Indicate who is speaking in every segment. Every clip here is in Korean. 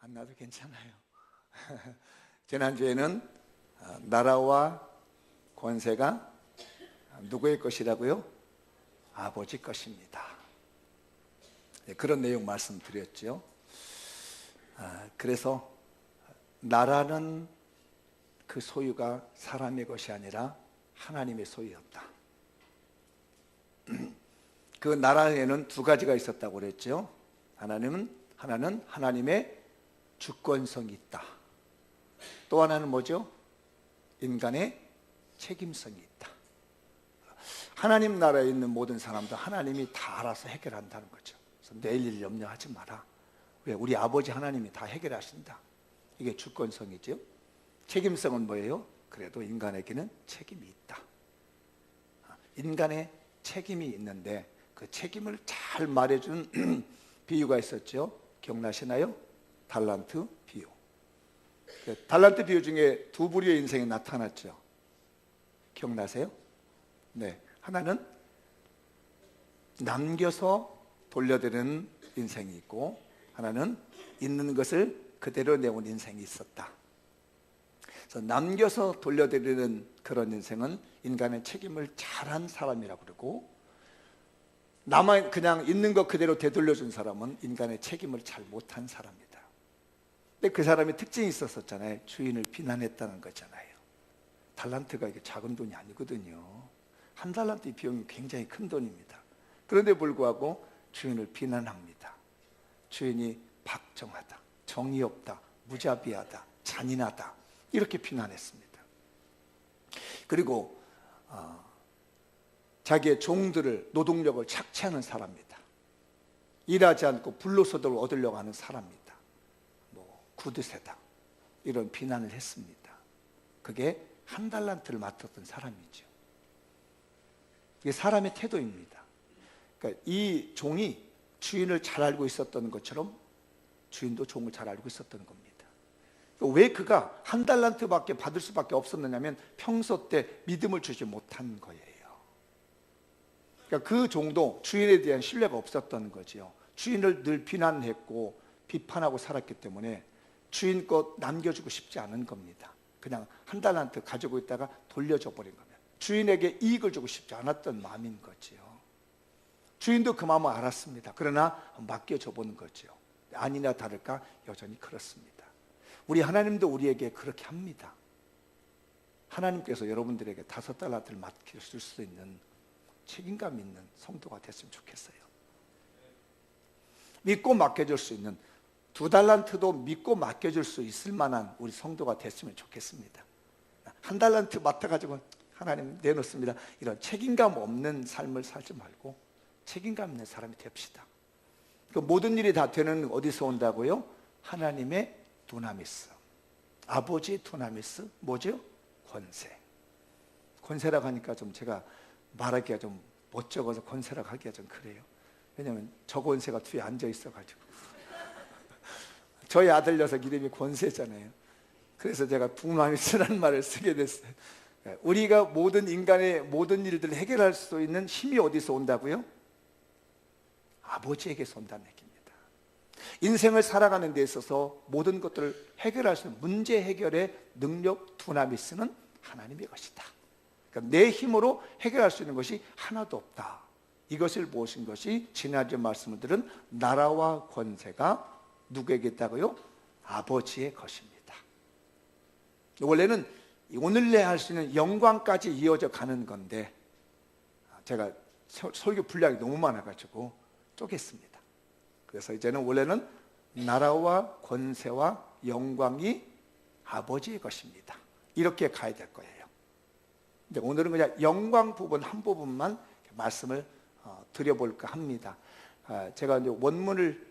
Speaker 1: 안 나도 괜찮아요. 지난주에는 나라와 권세가 누구의 것이라고요? 아버지 것입니다. 그런 내용 말씀드렸죠. 그래서 나라는 그 소유가 사람의 것이 아니라 하나님의 소유였다. 그 나라에는 두 가지가 있었다고 그랬죠. 하나는 하나님의 주권성이 있다. 또 하나는 뭐죠? 인간의 책임성이 있다. 하나님 나라에 있는 모든 사람도 하나님이 다 알아서 해결한다는 거죠. 그래서 내일 일 염려하지 마라. 왜? 우리 아버지 하나님이 다 해결하신다. 이게 주권성이죠. 책임성은 뭐예요? 그래도 인간에게는 책임이 있다. 인간의 책임이 있는데 그 책임을 잘 말해주는 비유가 있었죠. 기억나시나요? 달란트 비유. 달란트 비유 중에 두 부류의 인생이 나타났죠. 기억나세요? 네. 하나는 남겨서 돌려드리는 인생이 있고, 하나는 있는 것을 그대로 내온 인생이 있었다. 그래서 남겨서 돌려드리는 그런 인생은 인간의 책임을 잘한 사람이라고 그러고, 나만 그냥 있는 것 그대로 되돌려준 사람은 인간의 책임을 잘 못한 사람이다. 근데 그 사람이 특징이 있었잖아요. 주인을 비난했다는 거잖아요. 달란트가 이게 작은 돈이 아니거든요. 한 달란트의 비용이 굉장히 큰 돈입니다. 그런데 불구하고 주인을 비난합니다. 주인이 박정하다, 정의 없다, 무자비하다, 잔인하다, 이렇게 비난했습니다. 그리고 자기의 종들을, 노동력을 착취하는 사람입니다. 일하지 않고 불로소득을 얻으려고 하는 사람입니다. 구두쇠다, 이런 비난을 했습니다. 그게 한 달란트를 맡았던 사람이죠. 이게 사람의 태도입니다. 그러니까 이 종이 주인을 잘 알고 있었던 것처럼 주인도 종을 잘 알고 있었던 겁니다. 왜 그가 한 달란트밖에 받을 수밖에 없었느냐면 평소 때 믿음을 주지 못한 거예요. 그러니까 그 종도 주인에 대한 신뢰가 없었던 거지요. 주인을 늘 비난했고 비판하고 살았기 때문에 주인 것 남겨주고 싶지 않은 겁니다. 그냥 한 달란트 가지고 있다가 돌려줘 버린 겁니다. 주인에게 이익을 주고 싶지 않았던 마음인 거지요. 주인도 그 마음을 알았습니다. 그러나 맡겨줘 보는 거죠. 아니나 다를까 여전히 그렇습니다. 우리 하나님도 우리에게 그렇게 합니다. 하나님께서 여러분들에게 5달란트를 맡길 수 있는 책임감 있는 성도가 됐으면 좋겠어요. 믿고 맡겨줄 수 있는, 2달란트도 믿고 맡겨줄 수 있을 만한 우리 성도가 됐으면 좋겠습니다. 한 달란트 맡아가지고 하나님 내놓습니다, 이런 책임감 없는 삶을 살지 말고 책임감 있는 사람이 됩시다. 그 모든 일이 다 되는 어디서 온다고요? 하나님의 두나미스, 아버지 두나미스, 뭐죠? 권세. 권세라고 하니까 좀 제가 말하기가 좀 멋쩍어서 권세라고 하기가 좀 그래요. 왜냐하면 저 권세가 뒤에 앉아 있어가지고 저희 아들 녀석 이름이 권세잖아요. 그래서 제가 두나미스라는 말을 쓰게 됐어요. 우리가 모든 인간의 모든 일들을 해결할 수 있는 힘이 어디서 온다고요? 아버지에게서 온다는 얘기입니다. 인생을 살아가는 데 있어서 모든 것들을 해결할 수 있는 문제 해결의 능력, 두나미스는 하나님의 것이다. 그러니까 내 힘으로 해결할 수 있는 것이 하나도 없다. 이것을 보신 것이 지난주 말씀을 들은 나라와 권세가 누구에게 있다고요? 아버지의 것입니다. 원래는 오늘내 할 수 있는 영광까지 이어져 가는 건데 제가 설교 분량이 너무 많아가지고 쪼갰습니다. 그래서 이제는 원래는 나라와 권세와 영광이 아버지의 것입니다. 이렇게 가야 될 거예요. 근데 오늘은 그냥 영광 부분 한 부분만 말씀을 드려볼까 합니다. 제가 이제 원문을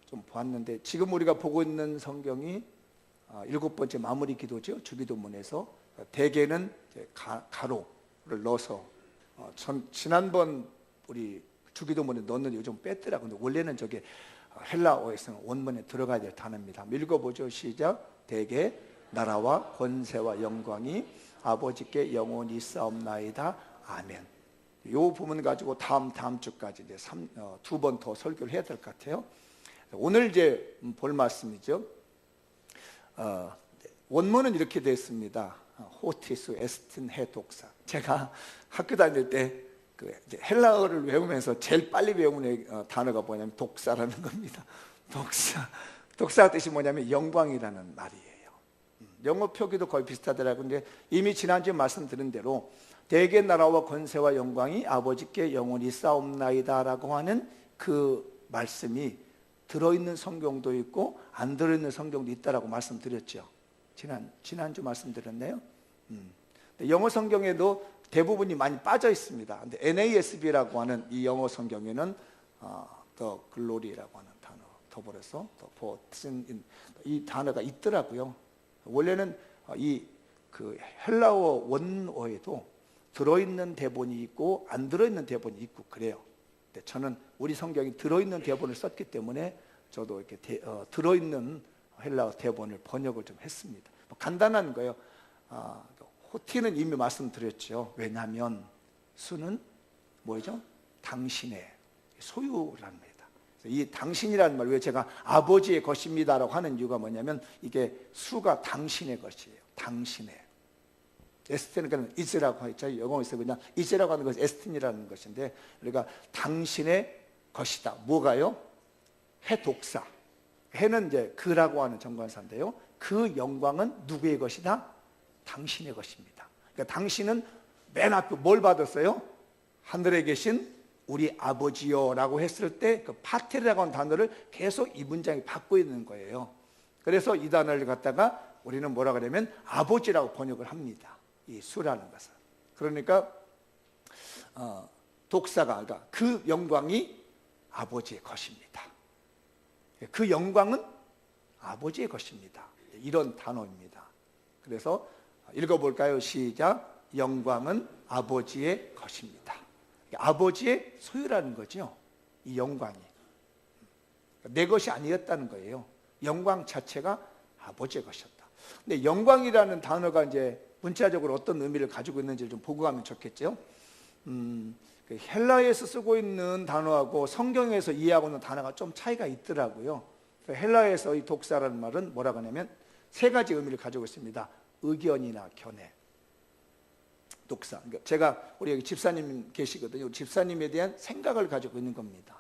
Speaker 1: 좀 보았는데 지금 우리가 보고 있는 성경이 7번째 마무리 기도죠. 주기도문에서 대개는 가로를 넣어서 지난번 우리 주기도문에 넣는 요즘 뺐더라고요. 근데 원래는 저게 헬라어에서는 원문에 들어가야 될 단어입니다. 읽어보죠. 시작. 대개 나라와 권세와 영광이 아버지께 영원히 있사옵나이다. 아멘. 이 부분 가지고 다음 주까지 이제 2번 더 설교를 해야 될 것 같아요. 오늘 이제 볼 말씀이죠. 원문은 이렇게 되어 있습니다. 호티스 에스틴 해 독사. 제가 학교 다닐 때 헬라어를 외우면서 제일 빨리 외우는 단어가 뭐냐면 독사라는 겁니다. 독사 뜻이 뭐냐면 영광이라는 말이에요. 영어 표기도 거의 비슷하더라고요. 근데 이미 지난주에 말씀드린 대로 대개 나라와 권세와 영광이 아버지께 영원히 싸움나이다라고 하는 그 말씀이 들어있는 성경도 있고 안 들어있는 성경도 있다라고 말씀드렸죠. 지난주 말씀드렸네요. 영어 성경에도 대부분이 많이 빠져 있습니다. 근데 NASB라고 하는 이 영어 성경에는 더 글로리라고 하는 단어, 더불어서 이 단어가 있더라고요. 원래는 그 헬라어 원어에도 들어있는 대본이 있고 안 들어있는 대본이 있고 그래요. 근데 저는 우리 성경이 들어있는 대본을 썼기 때문에 저도 이렇게 들어있는 헬라어 대본을 번역을 좀 했습니다. 간단한 거예요. 호티는 이미 말씀드렸죠. 왜냐하면 수는 뭐죠? 당신의 소유랍니다. 이 당신이라는 말, 왜 제가 아버지의 것입니다라고 하는 이유가 뭐냐면 이게 수가 당신의 것이에요. 당신의. 에스틴은 이즈라고 했죠. 영어에서 그냥 이즈라고 하는 것은 에스틴이라는 것인데, 그러니까 당신의 것이다. 뭐가요? 해 독사. 해는 이제 그라고 하는 정관사인데요. 그 영광은 누구의 것이다? 당신의 것입니다. 그러니까 당신은 맨 앞에 뭘 받았어요? 하늘에 계신 우리 아버지요 라고 했을 때 그 파테르라고 하는 단어를 계속 이 문장이 받고 있는 거예요. 그래서 이 단어를 갖다가 우리는 뭐라 그러면 아버지라고 번역을 합니다. 이 수라는 것은. 그러니까 독사가, 그러니까 그 영광이 아버지의 것입니다. 그 영광은 아버지의 것입니다. 이런 단어입니다. 그래서 읽어볼까요? 시작. 영광은 아버지의 것입니다. 아버지의 소유라는 거죠. 이 영광이 내 것이 아니었다는 거예요. 영광 자체가 아버지의 것이었다. 근데 영광이라는 단어가 이제 문자적으로 어떤 의미를 가지고 있는지를 좀 보고 가면 좋겠죠. 헬라에서 쓰고 있는 단어하고 성경에서 이해하고 있는 단어가 좀 차이가 있더라고요. 헬라에서 이 독사라는 말은 뭐라고 하냐면 세 가지 의미를 가지고 있습니다. 의견이나 견해. 독사. 그러니까 제가 우리 여기 집사님 계시거든요. 집사님에 대한 생각을 가지고 있는 겁니다.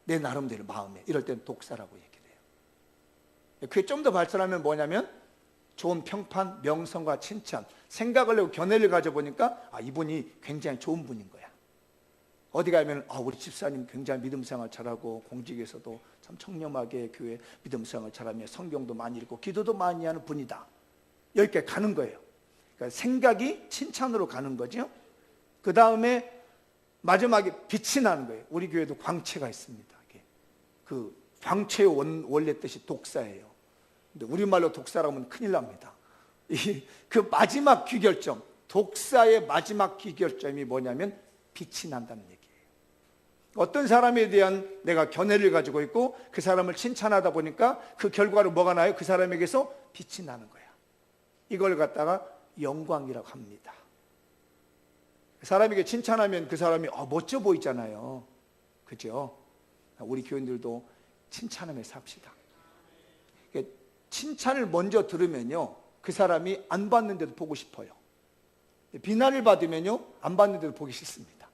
Speaker 1: 내 나름대로 마음에. 이럴 때는 독사라고 얘기를 해요. 그게 좀 더 발전하면 뭐냐면 좋은 평판, 명성과 칭찬, 생각을 내고 견해를 가져보니까 이분이 굉장히 좋은 분인 거야. 어디 가면 우리 집사님 굉장히 믿음 생활 잘하고 공직에서도 참 청렴하게 교회 믿음 생활 잘하며 성경도 많이 읽고 기도도 많이 하는 분이다. 여기까지 가는 거예요. 그러니까 생각이 칭찬으로 가는 거죠. 그 다음에 마지막에 빛이 나는 거예요. 우리 교회도 광채가 있습니다. 그 광채의 원래 뜻이 독사예요. 근데 우리말로 독사라고 하면 큰일 납니다. 그 마지막 귀결점, 독사의 마지막 귀결점이 뭐냐면 빛이 난다는 얘기예요. 어떤 사람에 대한 내가 견해를 가지고 있고 그 사람을 칭찬하다 보니까 그 결과로 뭐가 나요? 그 사람에게서 빛이 나는 거야. 이걸 갖다가 영광이라고 합니다. 사람에게 칭찬하면 그 사람이 멋져 보이잖아요. 그죠? 우리 교인들도 칭찬하면서 삽시다. 칭찬을 먼저 들으면요, 그 사람이 안 받는데도 보고 싶어요. 비난을 받으면요, 안 받는데도 보기 싫습니다.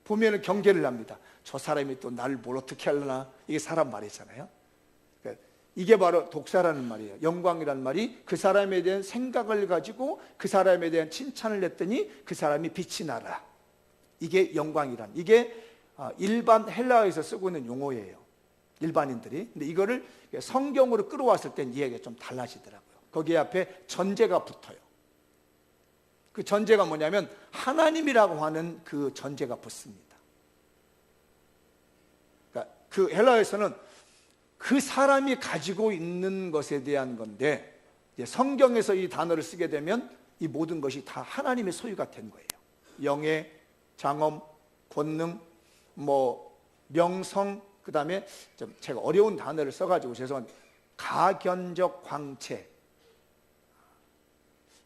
Speaker 1: 보면은 경계를 합니다. 저 사람이 또 나를 뭘 어떻게 하려나. 이게 사람 말이잖아요. 이게 바로 독사라는 말이에요. 영광이라는 말이 그 사람에 대한 생각을 가지고 그 사람에 대한 칭찬을 했더니 그 사람이 빛이 나라. 이게 영광이란, 이게 일반 헬라어에서 쓰고 있는 용어예요. 일반인들이. 근데 이거를 성경으로 끌어왔을 땐 이해가 좀 달라지더라고요. 거기 앞에 전제가 붙어요. 그 전제가 뭐냐면 하나님이라고 하는 그 전제가 붙습니다. 그러니까 그 헬라어에서는 그 사람이 가지고 있는 것에 대한 건데, 이제 성경에서 이 단어를 쓰게 되면 이 모든 것이 다 하나님의 소유가 된 거예요. 영예, 장엄, 권능, 명성, 그 다음에 제가 어려운 단어를 써가지고 죄송한데 가견적 광채.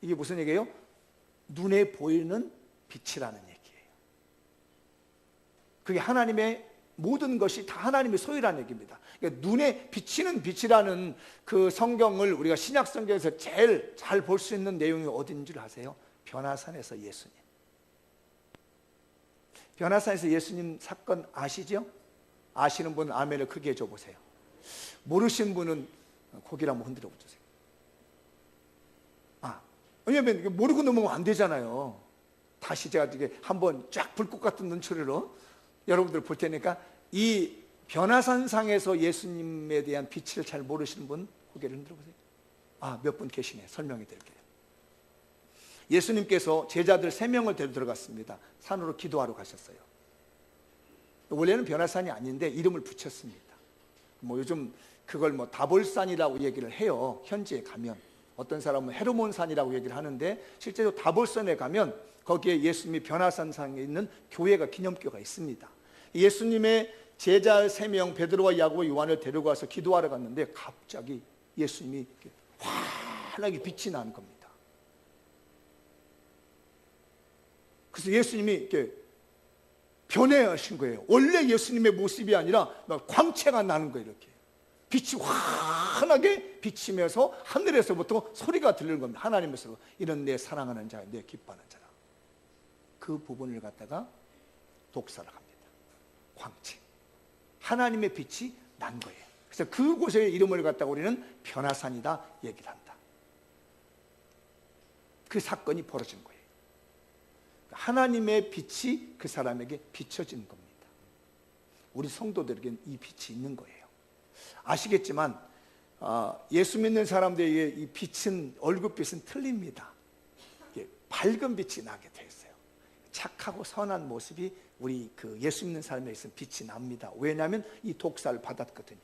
Speaker 1: 이게 무슨 얘기예요? 눈에 보이는 빛이라는 얘기예요. 그게 하나님의 모든 것이 다 하나님의 소유라는 얘기입니다. 그러니까 눈에 비치는 빛이라는 그 성경을 우리가 신약 성경에서 제일 잘 볼 수 있는 내용이 어딘 줄 아세요? 변화산에서 예수님. 변화산에서 예수님 사건 아시죠? 아시는 분은 아멘을 크게 해줘보세요. 모르신 분은 고개를 한번 흔들어 보세요. 왜냐하면 모르고 넘어가면 안 되잖아요. 다시 제가 이게 한번 쫙 불꽃 같은 눈초리로 여러분들 볼 테니까, 이 변화산상에서 예수님에 대한 빛을 잘 모르시는 분 고개를 흔들어 보세요. 몇 분 계시네. 설명해 드릴게요. 예수님께서 제자들 3명을 데리고 들어갔습니다. 산으로 기도하러 가셨어요. 원래는 변화산이 아닌데 이름을 붙였습니다. 요즘 그걸 다볼산이라고 얘기를 해요. 현지에 가면 어떤 사람은 헤르몬산이라고 얘기를 하는데, 실제로 다볼산에 가면 거기에 예수님이 변화산상에 있는 교회가, 기념교가 있습니다. 예수님의 제자 3명 베드로와 야고보 요한을 데리고 와서 기도하러 갔는데 갑자기 예수님이 환하게 빛이 나는 겁니다. 그래서 예수님이 이렇게 변해하신 거예요. 원래 예수님의 모습이 아니라 광채가 나는 거예요. 이렇게 빛이 환하게 비치면서 하늘에서부터 소리가 들리는 겁니다. 하나님에서 이런 내 사랑하는 자, 내 기뻐하는 자라. 그 부분을 갖다가 독사를 합니다. 광채, 하나님의 빛이 난 거예요. 그래서 그곳의 이름을 갖다가 우리는 변화산이다 얘기를 한다. 그 사건이 벌어진 거예요. 하나님의 빛이 그 사람에게 비춰진 겁니다. 우리 성도들에게는 이 빛이 있는 거예요. 아시겠지만 예수 믿는 사람들에게 이 빛은, 얼굴빛은 틀립니다. 밝은 빛이 나게 돼 있어요. 착하고 선한 모습이 우리 그 예수 믿는 사람에게 있으면 빛이 납니다. 왜냐하면 이 독사를 받았거든요.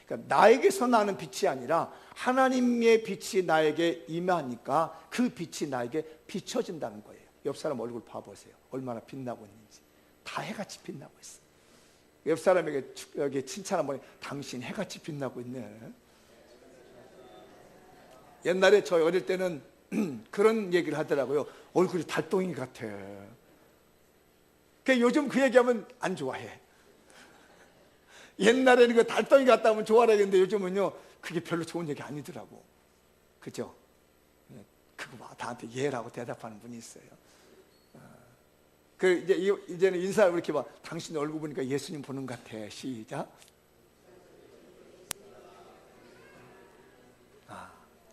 Speaker 1: 그러니까 나에게서 나는 빛이 아니라 하나님의 빛이 나에게 임하니까 그 빛이 나에게 비춰진다는 거예요. 옆 사람 얼굴 봐보세요. 얼마나 빛나고 있는지. 다 해같이 빛나고 있어. 옆 사람에게 여기 칭찬 한번 해. 당신 해같이 빛나고 있네. 옛날에 저 어릴 때는 그런 얘기를 하더라고요. 얼굴이 달덩이 같아. 요즘 그 얘기하면 안 좋아해. 옛날에는 그 달덩이 같다 하면 좋아하겠는데 요즘은요, 그게 별로 좋은 얘기 아니더라고. 그죠? 그거 봐, 나한테 예라고 대답하는 분이 있어요. 이제는 인사를 이렇게 봐. 당신 얼굴 보니까 예수님 보는 것 같아. 시작.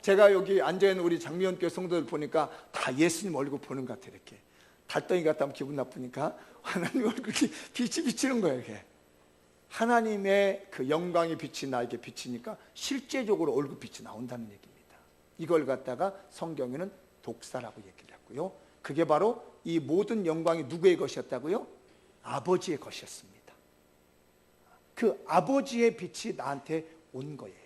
Speaker 1: 제가 여기 앉아있는 우리 장미연교회 성도들 보니까 다 예수님 얼굴 보는 것 같아. 이렇게 달덩이 같다 하면 기분 나쁘니까 하나님 얼굴이 빛이 비치는 거예요. 이게 하나님의 그 영광의 빛이 나에게 비치니까 실제적으로 얼굴 빛이 나온다는 얘기입니다. 이걸 갖다가 성경에는 독사라고 얘기를 했고요. 그게 바로 이 모든 영광이 누구의 것이었다고요? 아버지의 것이었습니다. 그 아버지의 빛이 나한테 온 거예요.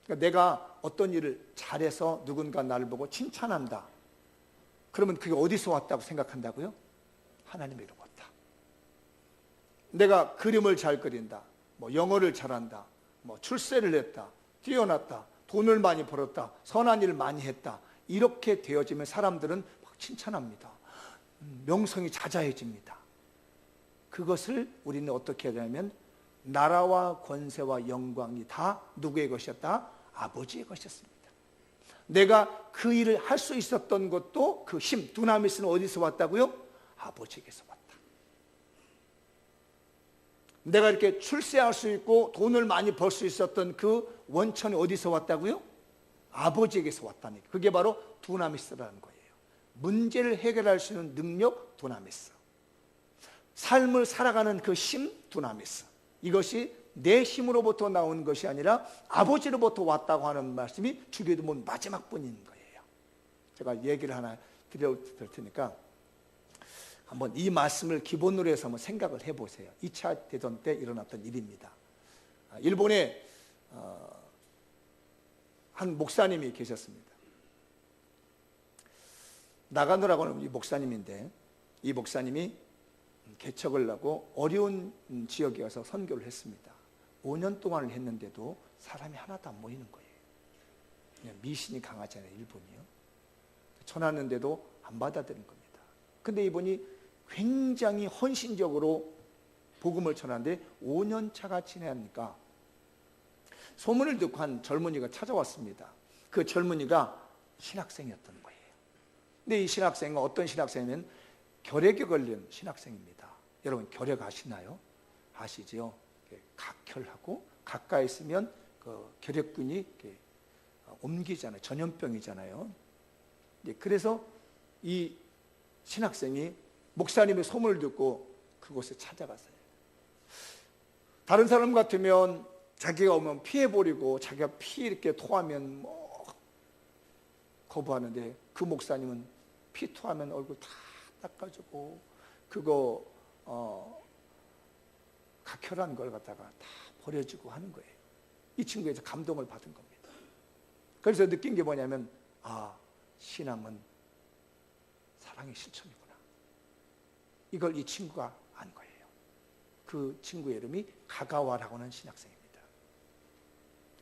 Speaker 1: 그러니까 내가 어떤 일을 잘해서 누군가 나를 보고 칭찬한다. 그러면 그게 어디서 왔다고 생각한다고요? 하나님의 왔다. 내가 그림을 잘 그린다. 영어를 잘한다. 출세를 했다. 뛰어났다. 돈을 많이 벌었다. 선한 일을 많이 했다. 이렇게 되어지면 사람들은 막 칭찬합니다. 명성이 자자해집니다. 그것을 우리는 어떻게 해야 되냐면 나라와 권세와 영광이 다 누구의 것이었다? 아버지의 것이었습니다. 내가 그 일을 할 수 있었던 것도 그 힘, 두나미스는 어디서 왔다고요? 아버지에게서 왔다. 내가 이렇게 출세할 수 있고 돈을 많이 벌 수 있었던 그 원천이 어디서 왔다고요? 아버지에게서 왔다는 거예요. 그게 바로 두나미스라는 거예요. 문제를 해결할 수 있는 능력, 두나미스. 삶을 살아가는 그 힘, 두나미스. 이것이 내 힘으로부터 나온 것이 아니라 아버지로부터 왔다고 하는 말씀이 주기도문 마지막 분인 거예요. 제가 얘기를 하나 드릴 테니까 한번 이 말씀을 기본으로 해서 한번 생각을 해보세요. 2차 대전 때 일어났던 일입니다. 일본에 한 목사님이 계셨습니다. 나가노라고 하는 이 목사님인데, 이 목사님이 개척을 하고 어려운 지역에 가서 선교를 했습니다. 5년 동안을 했는데도 사람이 하나도 안 모이는 거예요. 그냥 미신이 강하잖아요, 일본이요. 전하는데도 안 받아들인 겁니다. 근데 이분이 굉장히 헌신적으로 복음을 전하는데 5년 차가 지나니까 소문을 듣고 한 젊은이가 찾아왔습니다. 그 젊은이가 신학생이었던 거예요. 근데 이 신학생은 어떤 신학생이면 결핵에 걸린 신학생입니다. 여러분 결핵 아시나요? 아시죠? 각혈하고 가까이 있으면 그 결핵균이 이렇게 옮기잖아요. 전염병이잖아요. 그래서 이 신학생이 목사님의 소문을 듣고 그곳에 찾아갔어요. 다른 사람 같으면 자기가 오면 피해버리고 자기가 피 이렇게 토하면 뭐 거부하는데 그 목사님은 피 토하면 얼굴 다 닦아주고 그거 각혈한 걸 갖다가 다 버려주고 하는 거예요. 이 친구에서 감동을 받은 겁니다. 그래서 느낀 게 뭐냐면 신앙은 사랑의 실천이구나. 이걸 이 친구가 안 거예요. 그 친구의 이름이 가가와라고 하는 신학생입니다.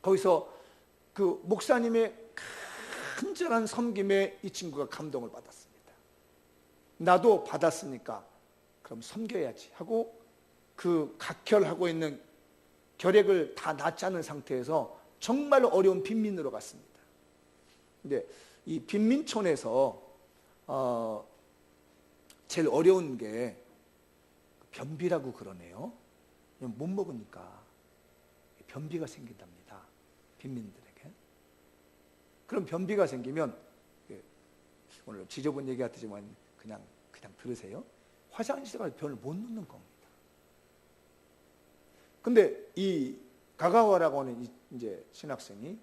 Speaker 1: 거기서 그 목사님의 간절한 섬김에 이 친구가 감동을 받았습니다. 나도 받았으니까 그럼 섬겨야지 하고 그 각혈하고 있는 결핵을 다 낫지 않은 상태에서 정말 어려운 빈민으로 갔습니다. 근데 이 빈민촌에서 제일 어려운 게 변비라고 그러네요. 못 먹으니까 변비가 생긴답니다. 빈민들에게. 그럼 변비가 생기면 오늘 지저분 얘기 같지만 그냥 들으세요. 화장실에 가서 변을 못 넣는 겁니다. 근데 이 가가와라고 하는 이제 신학생이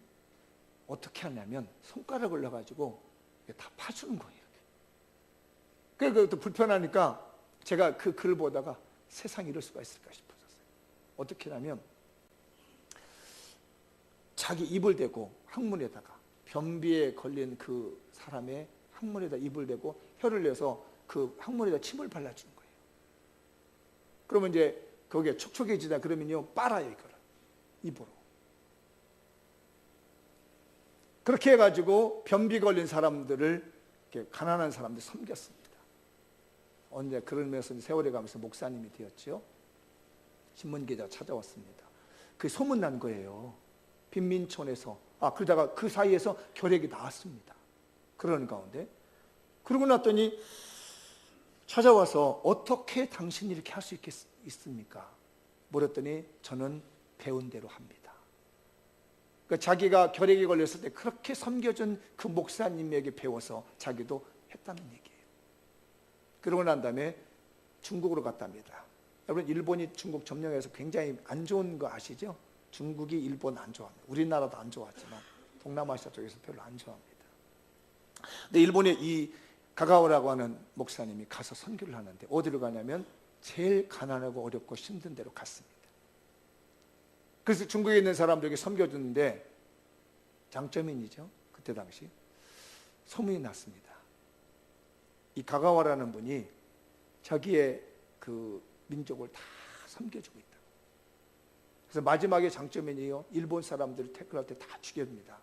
Speaker 1: 어떻게 하냐면 손가락을 넣어가지고 다 파주는 거예요. 그게 또 불편하니까 제가 그 글을 보다가 세상에 이럴 수가 있을까 싶어졌어요. 어떻게 하냐면 자기 입을 대고 항문에다가 변비에 걸린 그 사람의 항문에다 입을 대고 혀를 내서 그 항문에다 침을 발라주는 거예요. 그러면 이제 거기에 촉촉해지다 그러면요 빨아요 이거를 입으로. 그렇게 해가지고 변비 걸린 사람들을 이렇게 가난한 사람들 섬겼습니다. 언제 그러면서 세월이 가면서 목사님이 되었죠. 신문기자 찾아왔습니다. 그 소문 난 거예요. 빈민촌에서 그러다가 그 사이에서 결핵이 나왔습니다. 그러는 가운데 그러고 났더니 찾아와서 어떻게 당신이 이렇게 할 수 있습니까? 물었더니 저는 배운 대로 합니다. 그러니까 자기가 결핵에 걸렸을 때 그렇게 섬겨준 그 목사님에게 배워서 자기도 했다는 얘기예요. 그러고 난 다음에 중국으로 갔답니다. 여러분 일본이 중국 점령해서 굉장히 안 좋은 거 아시죠? 중국이 일본 안 좋아합니다. 우리나라도 안 좋아하지만 동남아시아 쪽에서 별로 안 좋아합니다. 근데 일본에 이 가가오라고 하는 목사님이 가서 선교를 하는데 어디로 가냐면 제일 가난하고 어렵고 힘든 데로 갔습니다. 그래서 중국에 있는 사람들에게 섬겨주는데 장점인이죠. 그때 당시 소문이 났습니다. 이 가가와라는 분이 자기의 그 민족을 다 섬겨주고 있다. 그래서 마지막에 장점인이요. 일본 사람들을 태클할 때 다 죽여줍니다.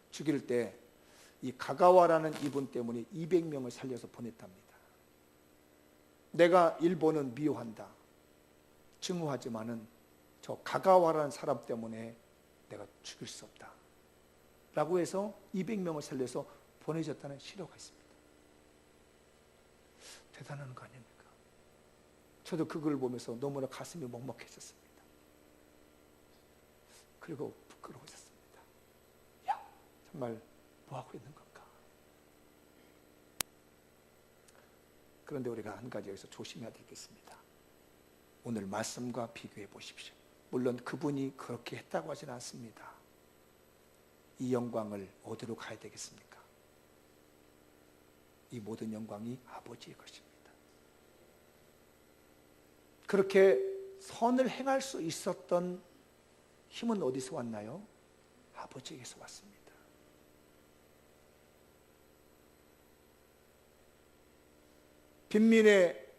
Speaker 1: 죽일 때 이 가가와라는 이분 때문에 200명을 살려서 보냈답니다. 내가 일본은 미워한다. 증오하지만은 저 가가와라는 사람 때문에 내가 죽일 수 없다. 라고 해서 200명을 살려서 보내줬다는 시료가 있습니다. 대단한 거 아닙니까? 저도 그 글을 보면서 너무나 가슴이 먹먹해졌습니다. 그리고 부끄러워졌습니다. 야, 정말 뭐하고 있는 건가? 그런데 우리가 한 가지 여기서 조심해야 되겠습니다. 오늘 말씀과 비교해 보십시오. 물론 그분이 그렇게 했다고 하진 않습니다. 이 영광을 어디로 가야 되겠습니까? 이 모든 영광이 아버지의 것입니다. 그렇게 선을 행할 수 있었던 힘은 어디서 왔나요? 아버지에게서 왔습니다. 빈민의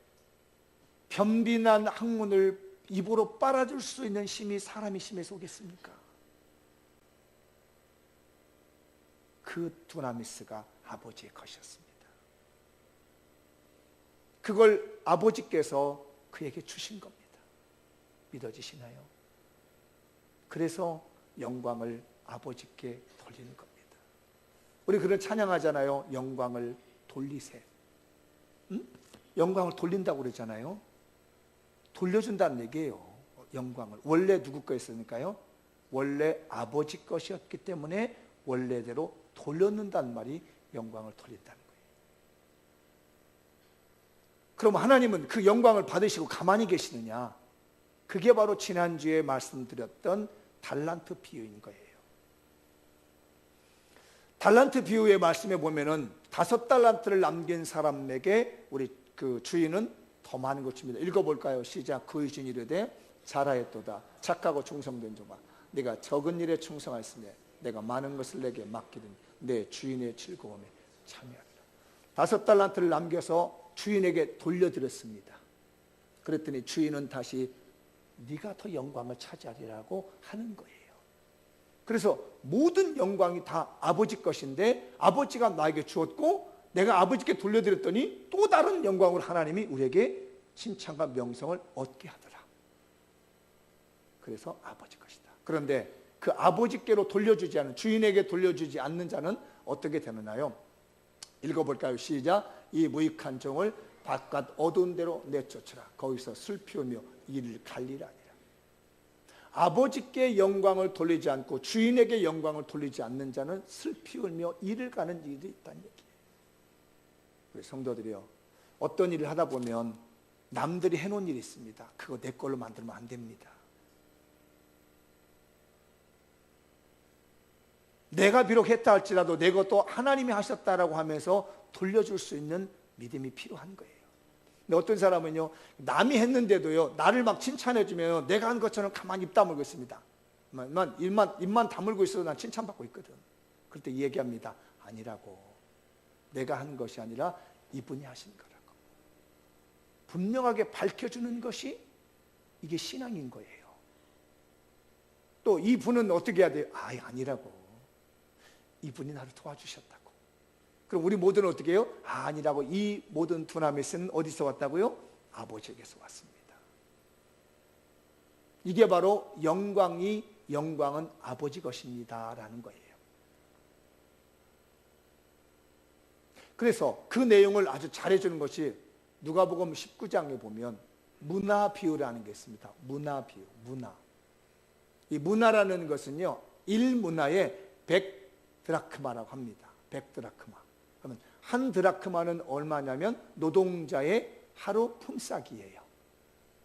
Speaker 1: 변비난 학문을 입으로 빨아줄 수 있는 힘이 사람의 힘에서 오겠습니까? 그 두나미스가 아버지의 것이었습니다. 그걸 아버지께서 그에게 주신 겁니다. 믿어지시나요? 그래서 영광을 아버지께 돌리는 겁니다. 우리 그런 찬양하잖아요. 영광을 돌리세. 응? 영광을 돌린다고 그러잖아요. 돌려준다는 얘기예요. 영광을. 원래 누구 거였으니까요? 원래 아버지 것이었기 때문에 원래대로 돌려놓는다는 말이 영광을 돌린다는 거예요. 그럼 하나님은 그 영광을 받으시고 가만히 계시느냐? 그게 바로 지난주에 말씀드렸던 달란트 비유인 거예요. 달란트 비유의 말씀에 보면은 5달란트를 남긴 사람에게 우리 그 주인은 더 많은 것 줍니다. 읽어볼까요? 시작. 그 주인이 이르되 잘하였도다. 착하고 충성된 종아, 내가 적은 일에 충성하였으며 내가 많은 것을 내게 맡기더니 내 주인의 즐거움에 참여하리라. 5달란트를 남겨서 주인에게 돌려드렸습니다. 그랬더니 주인은 다시 네가 더 영광을 차지하리라고 하는 거예요. 그래서 모든 영광이 다 아버지 것인데 아버지가 나에게 주었고 내가 아버지께 돌려드렸더니 또 다른 영광으로 하나님이 우리에게 칭찬과 명성을 얻게 하더라. 그래서 아버지 것이다. 그런데 그 아버지께로 돌려주지 않은, 주인에게 돌려주지 않는 자는 어떻게 되느냐요? 읽어볼까요? 시작. 이 무익한 종을 바깥 어두운 데로 내쫓으라. 거기서 슬피우며 이를 갈리라 하니라. 아버지께 영광을 돌리지 않고 주인에게 영광을 돌리지 않는 자는 슬피 울며 이를 가는 일이 있다는 얘기예요. 우리 성도들이요, 어떤 일을 하다 보면 남들이 해놓은 일이 있습니다. 그거 내 걸로 만들면 안 됩니다. 내가 비록 했다 할지라도 내 것도 하나님이 하셨다라고 하면서 돌려줄 수 있는 믿음이 필요한 거예요. 근데 어떤 사람은요, 남이 했는데도요, 나를 막 칭찬해주면 내가 한 것처럼 가만히 입 다물고 있습니다. 입만 다물고 있어도 난 칭찬받고 있거든. 그럴 때 얘기합니다. 아니라고. 내가 한 것이 아니라 이분이 하신 거라고. 분명하게 밝혀주는 것이 이게 신앙인 거예요. 또 이분은 어떻게 해야 돼요? 아니라고. 이분이 나를 도와주셨다고. 그럼 우리 모두는 어떻게 해요? 아니라고. 이 모든 두나미스는 어디서 왔다고요? 아버지에게서 왔습니다. 이게 바로 영광은 아버지 것입니다 라는 거예요. 그래서 그 내용을 아주 잘해주는 것이 누가복음 19장에 보면 문화 비유라는 게 있습니다. 문화 비유, 문화. 이 문화라는 것은요, 1문화에 100드라크마라고 합니다. 100드라크마. 그러면 한 드라크마는 얼마냐면 노동자의 하루 품삯이에요.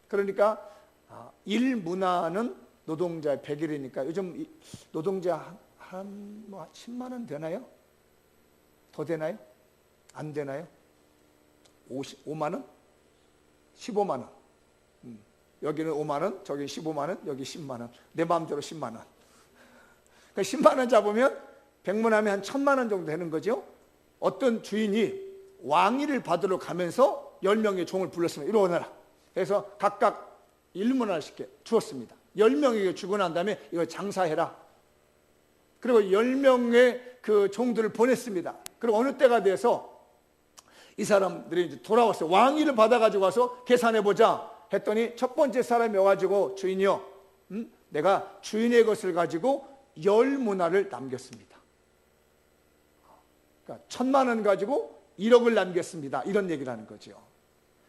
Speaker 1: 그러니까 1문화는 노동자의 100일이니까 요즘 노동자 한 10만 원 되나요? 더 되나요? 안 되나요? 5만 원? 15만 원. 여기는 5만 원, 저기 15만 원, 여기 10만 원. 내 마음대로 10만 원. 그러니까 10만 원 잡으면 100문 하면 한 1000만 원 정도 되는 거죠. 어떤 주인이 왕위를 받으러 가면서 10명의 종을 불렀습니다. 일어나라. 그래서 각각 1문화씩 주었습니다. 10명에게 주고 난 다음에 이거 장사해라. 그리고 10명의 그 종들을 보냈습니다. 그리고 어느 때가 돼서 이 사람들이 이제 돌아왔어요. 왕위를 받아가지고 와서 계산해보자 했더니 첫 번째 사람이 와가지고 주인이요, 내가 주인의 것을 가지고 10문화를 남겼습니다. 그러니까 1000만 원 가지고 1억을 남겼습니다. 이런 얘기를 하는 거죠.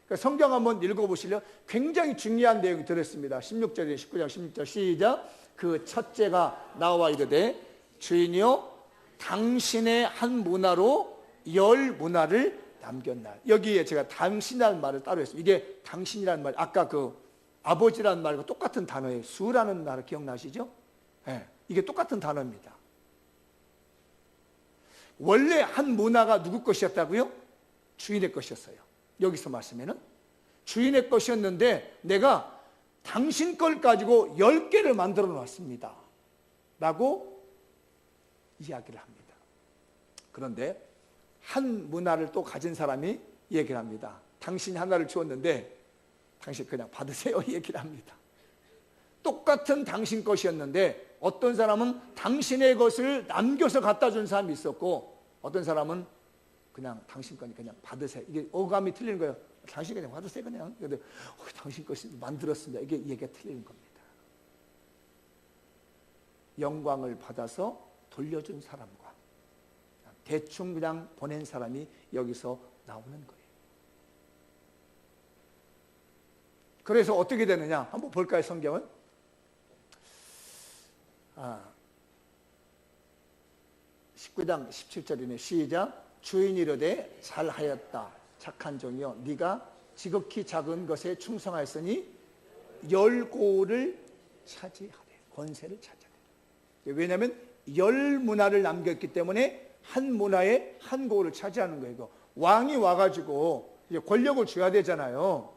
Speaker 1: 그러니까 성경 한번 읽어보실래요? 굉장히 중요한 내용이 들었습니다. 16절에 19장 16절 시작. 그 첫째가 나와 이르되 주인이요, 당신의 한 문화로 10문화를 남겼나. 여기에 제가 당신이라는 말을 따로 했습니다. 이게 당신이라는 말, 아까 그 아버지라는 말과 똑같은 단어예요. 수라는 말 기억나시죠? 네, 이게 똑같은 단어입니다. 원래 한 문화가 누구 것이었다고요? 주인의 것이었어요. 여기서 말씀에는 주인의 것이었는데 내가 당신 걸 가지고 10개를 만들어 놨습니다 라고 이야기를 합니다. 그런데 한 문화를 또 가진 사람이 얘기를 합니다. 당신이 하나를 주었는데 당신 그냥 받으세요 얘기를 합니다. 똑같은 당신 것이었는데 어떤 사람은 당신의 것을 남겨서 갖다 준 사람이 있었고 어떤 사람은 그냥 당신 거니 그냥 받으세요. 이게 어감이 틀리는 거예요. 당신 그냥 받으세요 그냥. 근데 당신 것이 만들었습니다. 이게 얘기가 틀린 겁니다. 영광을 받아서 돌려준 사람과 대충 그냥 보낸 사람이 여기서 나오는 거예요. 그래서 어떻게 되느냐 한번 볼까요? 성경은 19장 17절이네. 시작. 주인이 이르되 잘하였다 착한 종이여 네가 지극히 작은 것에 충성하였으니 열 고를 차지하되 권세를 차지하되. 왜냐하면 열 문화를 남겼기 때문에 한 문화에 한 고를 차지하는 거예요. 왕이 와가지고 이제 권력을 줘야 되잖아요.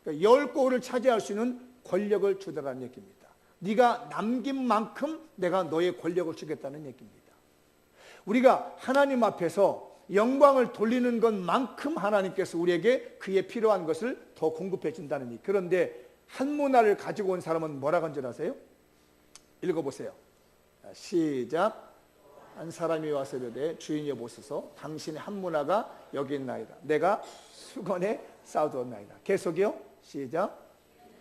Speaker 1: 그러니까 열 고를 차지할 수 있는 권력을 주더라는 얘기입니다. 네가 남긴 만큼 내가 너의 권력을 주겠다는 얘기입니다. 우리가 하나님 앞에서 영광을 돌리는 것만큼 하나님께서 우리에게 그에 필요한 것을 더 공급해 준다는 얘기. 그런데 한 문화를 가지고 온 사람은 뭐라고 한 줄 아세요? 읽어보세요. 시작. 한 사람이 와서 이르되 주인이 보소서 당신의 한 문화가 여기 있나이다. 내가 수건에 쌓아두었나이다. 계속이요. 시작.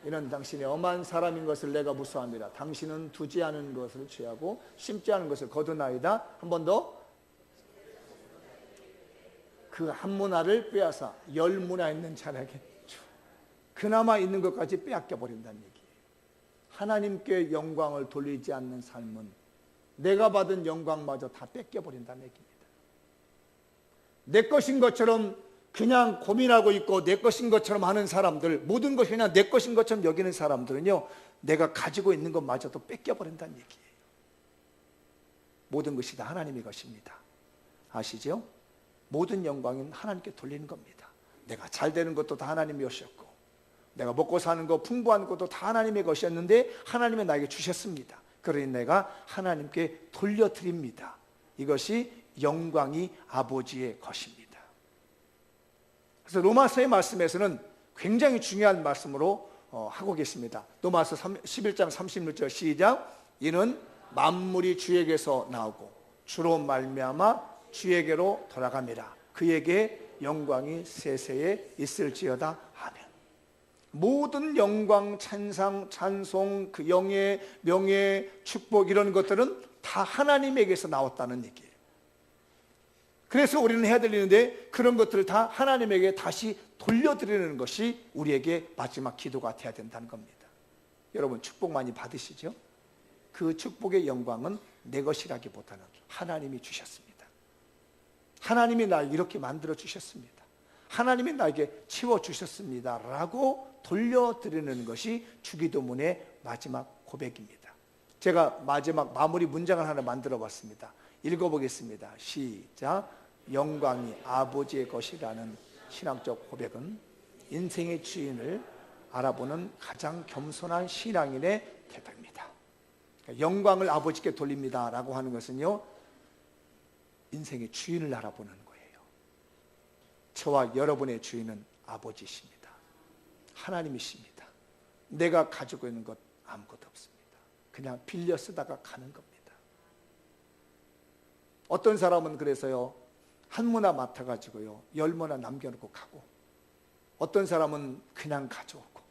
Speaker 1: 이는 당신이 엄한 사람인 것을 내가 무서워합니다. 당신은 두지 않은 것을 취하고 심지 않은 것을 거두나이다. 한 번 더. 그 한 문화를 빼앗아 열 문화 있는 자에게 그나마 있는 것까지 빼앗겨 버린다는 얘기예요. 하나님께 영광을 돌리지 않는 삶은 내가 받은 영광마저 다 뺏겨 버린다는 얘기입니다. 내 것인 것처럼 그냥 고민하고 있고 내 것인 것처럼 하는 사람들, 모든 것이 그냥 내 것인 것처럼 여기는 사람들은요, 내가 가지고 있는 것마저도 뺏겨버린다는 얘기예요. 모든 것이 다 하나님의 것입니다. 아시죠? 모든 영광은 하나님께 돌리는 겁니다. 내가 잘 되는 것도 다 하나님이 오셨고, 내가 먹고 사는 것, 풍부한 것도 다 하나님의 것이었는데 하나님이 나에게 주셨습니다. 그러니 내가 하나님께 돌려드립니다. 이것이 영광이 아버지의 것입니다. 그래서 로마서의 말씀에서는 굉장히 중요한 말씀으로 하고 계십니다. 로마서 11장 36절 시작. 이는 만물이 주에게서 나오고 주로 말미암아 주에게로 돌아갑니다. 그에게 영광이 세세에 있을지어다. 아멘. 모든 영광, 찬상, 찬송, 그 영예, 명예, 축복 이런 것들은 다 하나님에게서 나왔다는 얘기예요. 그래서 우리는 해야 될 일인데 그런 것들을 다 하나님에게 다시 돌려드리는 것이 우리에게 마지막 기도가 돼야 된다는 겁니다. 여러분 축복 많이 받으시죠? 그 축복의 영광은 내 것이라기보다는 하나님이 주셨습니다. 하나님이 날 이렇게 만들어 주셨습니다. 하나님이 나에게 치워주셨습니다 라고 돌려드리는 것이 주기도문의 마지막 고백입니다. 제가 마지막 마무리 문장을 하나 만들어 봤습니다. 읽어보겠습니다. 시작. 영광이 아버지의 것이라는 신앙적 고백은 인생의 주인을 알아보는 가장 겸손한 신앙인의 태도입니다. 그러니까 영광을 아버지께 돌립니다 라고 하는 것은요, 인생의 주인을 알아보는 거예요. 저와 여러분의 주인은 아버지십니다. 하나님이십니다. 내가 가지고 있는 것 아무것도 없습니다. 그냥 빌려 쓰다가 가는 겁니다. 어떤 사람은 그래서요, 한 문화 맡아가지고요, 열 문화 남겨놓고 가고, 어떤 사람은 그냥 가져오고.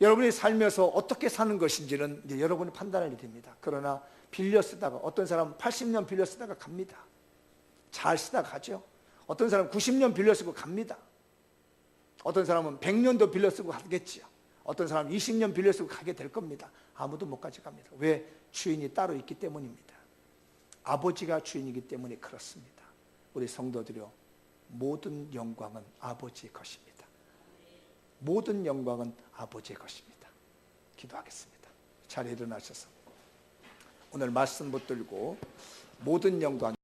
Speaker 1: 여러분이 살면서 어떻게 사는 것인지는 이제 여러분이 판단할 일입니다. 그러나 빌려 쓰다가, 어떤 사람은 80년 빌려 쓰다가 갑니다. 잘 쓰다 가죠. 어떤 사람은 90년 빌려 쓰고 갑니다. 어떤 사람은 100년도 빌려 쓰고 가겠지요. 어떤 사람은 20년 빌려 쓰고 가게 될 겁니다. 아무도 못 가져갑니다. 왜? 주인이 따로 있기 때문입니다. 아버지가 주인이기 때문에 그렇습니다. 우리 성도들이요, 모든 영광은 아버지의 것입니다. 모든 영광은 아버지의 것입니다. 기도하겠습니다. 자리에 일어나셔서 오늘 말씀 붙들고 모든 영광